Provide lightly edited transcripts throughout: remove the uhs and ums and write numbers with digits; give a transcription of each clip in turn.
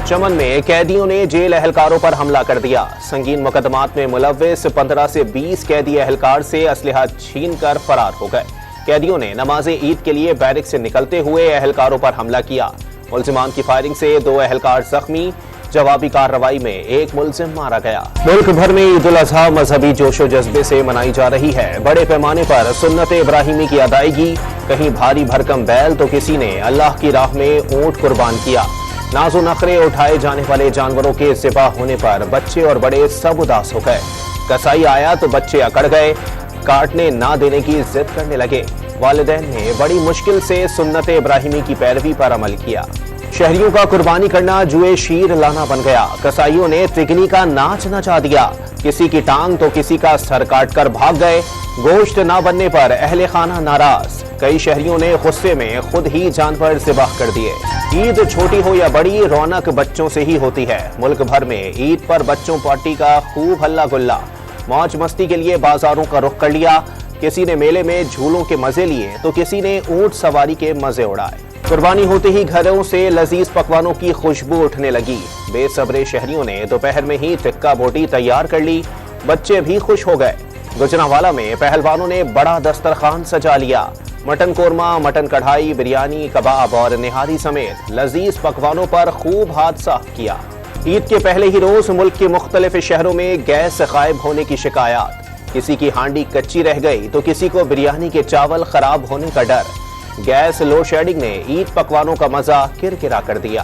چمن میں قیدیوں نے جیل اہلکاروں پر حملہ کر دیا۔ سنگین مقدمات میں ملوث 15 سے 20 قیدی اہلکار سے اسلحہ چھین کر فرار ہو گئے۔ قیدیوں نے نماز عید کے لیے بیرک سے نکلتے ہوئے اہلکاروں پر حملہ کیا۔ ملزمان کی فائرنگ سے 2 اہلکار زخمی، جوابی کارروائی میں 1 ملزم مارا گیا۔ ملک بھر میں عید الاضحیٰ مذہبی جوش و جذبے سے منائی جا رہی ہے۔ بڑے پیمانے پر سنت ابراہیمی کی ادائیگی، کہیں بھاری بھرکم بیل تو کسی نے اللہ کی راہ میں اونٹ قربان کیا۔ ناز و نخرے اٹھائے جانے والے جانوروں کے ذبح ہونے پر بچے اور بڑے سب اداس ہو گئے۔ کسائی آیا تو بچے اکڑ گئے، کاٹنے نہ دینے کی ضد کرنے لگے۔ والدین نے بڑی مشکل سے سنت ابراہیمی کی پیروی پر عمل کیا۔ شہریوں کا قربانی کرنا جوئے شیر لانا بن گیا۔ کسائیوں نے تگنی کا ناچ نچا دیا، کسی کی ٹانگ تو کسی کا سر کاٹ کر بھاگ گئے۔ گوشت نہ بننے پر اہل خانہ ناراض، کئی شہریوں نے غصے میں خود ہی جانور ذبح کر دیے۔ عید چھوٹی ہو یا بڑی، رونق بچوں سے ہی ہوتی ہے۔ ملک بھر میں عید پر بچوں پارٹی کا خوب ہلا گلا، موج مستی کے لیے بازاروں کا رخ کر لیا۔ کسی نے میلے میں جھولوں کے مزے لیے تو کسی نے اونٹ سواری کے مزے اڑائے۔ قربانی ہوتے ہی گھروں سے لذیذ پکوانوں کی خوشبو اٹھنے لگی۔ بے صبرے شہریوں نے دوپہر میں ہی ٹکا بوٹی تیار کر لی، بچے بھی خوش ہو گئے۔ گجرانوالہ میں پہلوانوں نے بڑا دسترخوان سجا لیا۔ مٹن قورمہ، مٹن کڑھائی، بریانی، کباب اور نہاری سمیت لذیذ پکوانوں پر خوب ہاتھ صاف کیا۔ عید کے پہلے ہی روز ملک کے مختلف شہروں میں گیس غائب ہونے کی شکایات، کسی کی ہانڈی کچی رہ گئی تو کسی کو بریانی کے چاول خراب ہونے کا ڈر۔ گیس لوڈ شیڈنگ نے عید پکوانوں کا مزہ کرکرا کر دیا۔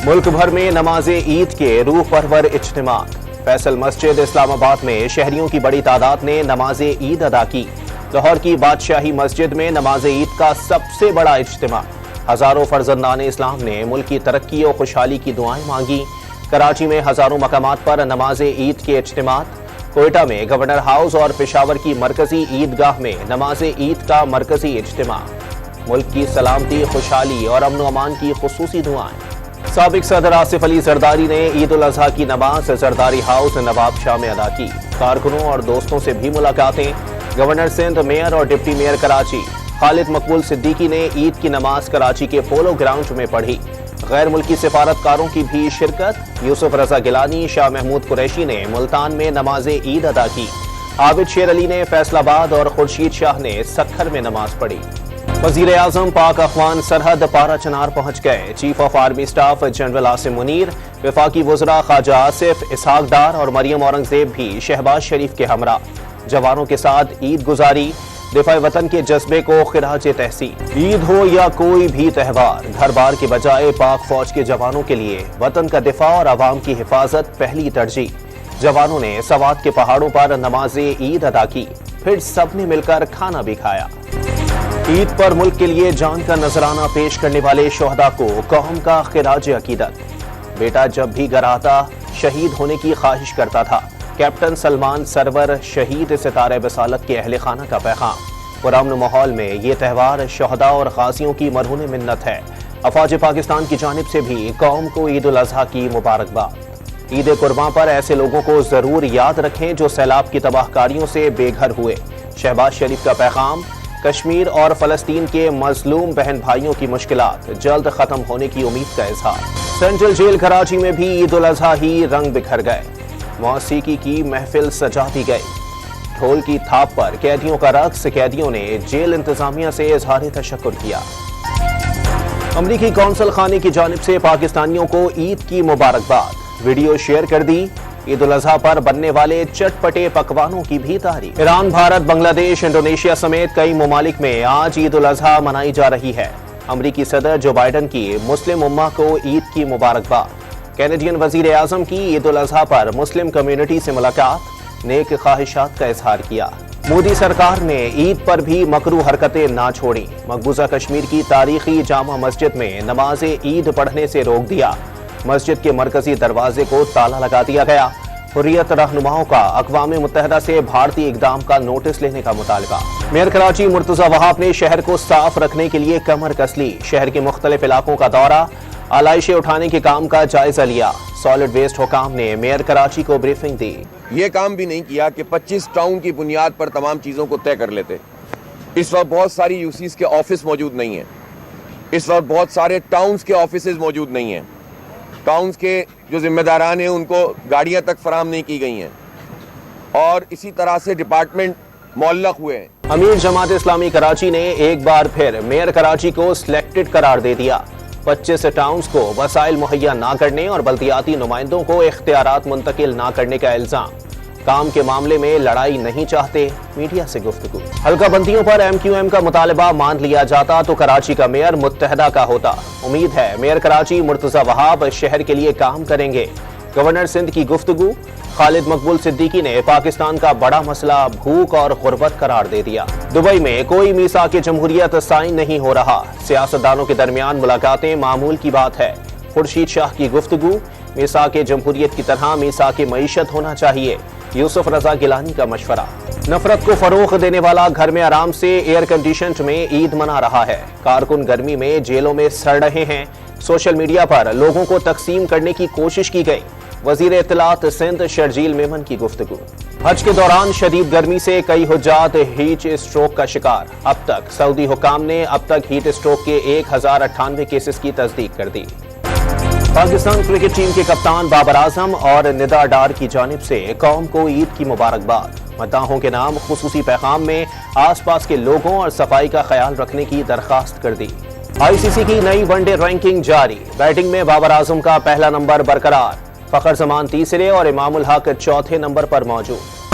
ملک بھر میں نماز عید کے روح پرور اجتماعات۔ فیصل مسجد اسلام آباد میں شہریوں کی بڑی تعداد نے نماز عید ادا کی۔ لاہور کی بادشاہی مسجد میں نماز عید کا سب سے بڑا اجتماع، ہزاروں فرزندان اسلام نے ملک کی ترقی و خوشحالی کی دعائیں مانگی۔ کراچی میں ہزاروں مقامات پر نماز عید کے اجتماعات۔ کوئٹہ میں گورنر ہاؤس اور پشاور کی مرکزی عیدگاہ میں نماز عید کا مرکزی اجتماع۔ ملک کی سلامتی، خوشحالی اور امن و امان کی خصوصی دعائیں۔ سابق صدر آصف علی زرداری نے عید الاضحیٰ کی نماز زرداری ہاؤس نواب شاہ میں ادا کی۔ کارکنوں اور دوستوں سے بھی ملاقاتیں۔ گورنر سندھ، میئر اور ڈپٹی میئر کراچی خالد مقبول صدیقی نے عید کی نماز کراچی کے پولو گراؤنڈ میں پڑھی۔ غیر ملکی سفارتکاروں کی بھی شرکت۔ یوسف رضا گیلانی، شاہ محمود قریشی نے ملتان میں نماز عید ادا کی۔ عابد شیر علی نے فیصل آباد اور خورشید شاہ نے سکھر میں نماز پڑھی۔ وزیر اعظم پاک اخوان سرحد پارا چنار پہنچ گئے۔ Chief of army staff general Asim Munir, وفاقی وزراء خواجہ آصف، اسحاق ڈار اور مریم اورنگزیب بھی شہباز شریف کے ہمراہ جوانوں کے ساتھ عید گزاری۔ دفاع وطن کے جذبے کو خراج تحسین۔ عید ہو یا کوئی بھی تہوار، گھر بار کے بجائے پاک فوج کے جوانوں کے لیے وطن کا دفاع اور عوام کی حفاظت پہلی ترجیح۔ جوانوں نے سوات کے پہاڑوں پر نماز عید ادا کی، پھر سب نے مل کر کھانا بھی کھایا۔ عید پر ملک کے لیے جان کا نذرانہ پیش کرنے والے شہداء کو قوم کا خراج عقیدت۔ بیٹا جب بھی گھر آتا شہید ہونے کی خواہش کرتا تھا۔ کیپٹن سلمان سرور، شہید ستارہ بسالت کے اہل خانہ کا پیغام۔ پرامن ماحول میں یہ تہوار شہداء اور غازیوں کی مرہون منت ہے۔ افواج پاکستان کی جانب سے بھی قوم کو عید الاضحیٰ کی مبارکباد۔ عید قرباں پر ایسے لوگوں کو ضرور یاد رکھیں جو سیلاب کی تباہ کاریوں سے بے گھر ہوئے۔ شہباز شریف کا پیغام۔ کشمیر اور فلسطین کے مظلوم بہن بھائیوں کی مشکلات جلد ختم ہونے کی امید کا اظہار۔ سینٹرل جیل کراچی میں بھی عید الاضحیٰ ہی رنگ بکھر گئے۔ موسیقی کی محفل سجا دی گئی۔ ڈھول کی تھاپ پر قیدیوں کا رقص، قیدیوں نے جیل انتظامیہ سے اظہار تشکر کیا۔ امریکی قونصل خانے کی جانب سے پاکستانیوں کو عید کی مبارکباد، ویڈیو شیئر کر دی۔ عید الاضحیٰ پر بننے والے چٹ پٹے پکوانوں کی بھی تعریف۔ ایران، بھارت، بنگلہ دیش، انڈونیشیا سمیت کئی ممالک میں آج عید الاضحیٰ منائی جا رہی ہے۔ امریکی صدر جو بائیڈن کی مسلم امہ کو عید کی مبارکباد۔ کینیڈین وزیر اعظم کی عید الاضحیٰ پر مسلم کمیونٹی سے ملاقات، نیک خواہشات کا اظہار کیا۔ مودی سرکار نے عید پر بھی مکروہ حرکتیں نہ چھوڑیں۔ مقبوضہ کشمیر کی تاریخی جامع مسجد میں نماز عید پڑھنے سے روک دیا۔ مسجد کے مرکزی دروازے کو تالا لگا دیا گیا۔ حریت رہنماؤں کا اقوام متحدہ سے بھارتی اقدام کا نوٹس لینے کا مطالبہ۔ میئر کراچی مرتضی وہاب نے شہر کو صاف رکھنے کے لیے کمر کس لی۔ شہر کے مختلف علاقوں کا دورہ، آلائشیں اٹھانے کے کام کا جائزہ لیا۔ سالڈ ویسٹ حکام نے میئر کراچی کو بریفنگ دی۔ یہ کام بھی نہیں کیا کہ 25 ٹاؤن کی بنیاد پر تمام چیزوں کو طے کر لیتے۔ اس وقت بہت ساری یوسیز کے آفس موجود نہیں ہیں، اس وقت بہت سارے ٹاؤنز کے آفیسز موجود نہیں ہیں۔ ٹاؤنز کے جو ذمہ داران ہیں ان کو گاڑیاں تک فراہم نہیں کی گئی ہیں اور اسی طرح سے ڈپارٹمنٹ معلق ہوئے ہیں۔ امیر جماعت اسلامی کراچی نے ایک بار پھر میئر کراچی کو سلیکٹڈ قرار دے دیا۔ 25 ٹاؤنز کو وسائل مہیا نہ کرنے اور بلدیاتی نمائندوں کو اختیارات منتقل نہ کرنے کا الزام۔ کام کے معاملے میں لڑائی نہیں چاہتے، میڈیا سے گفتگو۔ حلقہ بندیوں پر ایم کیو ایم کا مطالبہ مان لیا جاتا تو کراچی کا میئر متحدہ کا ہوتا۔ امید ہے میئر کراچی مرتضی وہاب شہر کے لیے کام کریں گے۔ گورنر سندھ کی گفتگو۔ خالد مقبول صدیقی نے پاکستان کا بڑا مسئلہ بھوک اور غربت قرار دے دیا۔ دبئی میں کوئی میثاق جمہوریت سائن نہیں ہو رہا، سیاستدانوں کے درمیان ملاقاتیں معمول کی بات ہے۔ خورشید شاہ کی گفتگو۔ میثاق جمہوریت کی طرح میثاق معیشت ہونا چاہیے، یوسف رضا گیلانی کا مشورہ۔ نفرت کو فروغ دینے والا گھر میں آرام سے ایئر کنڈیشنڈ میں عید منا رہا ہے۔ کارکن گرمی میں جیلوں میں سڑ رہے ہیں۔ سوشل میڈیا پر لوگوں کو تقسیم کرنے کی کوشش کی گئی۔ وزیر اطلاعات سندھ شرجیل میمن کی گفتگو۔ حج کے دوران شدید گرمی سے کئی حجاج ہیٹ اسٹروک کا شکار۔ اب تک سعودی حکام نے اب تک ہیٹ اسٹروک کے 1098 کیسز کی تصدیق کر دی۔ پاکستان کرکٹ ٹیم کے کپتان بابر اعظم اور ندا ڈار کی جانب سے قوم کو عید کی مبارکباد۔ مداحوں کے نام خصوصی پیغام میں آس پاس کے لوگوں اور صفائی کا خیال رکھنے کی درخواست کر دی۔ آئی سی سی کی نئی ون ڈے رینکنگ جاری۔ بیٹنگ میں بابر اعظم کا پہلا نمبر برقرار، فخر زمان تیسرے اور امام الحق چوتھے نمبر پر موجود۔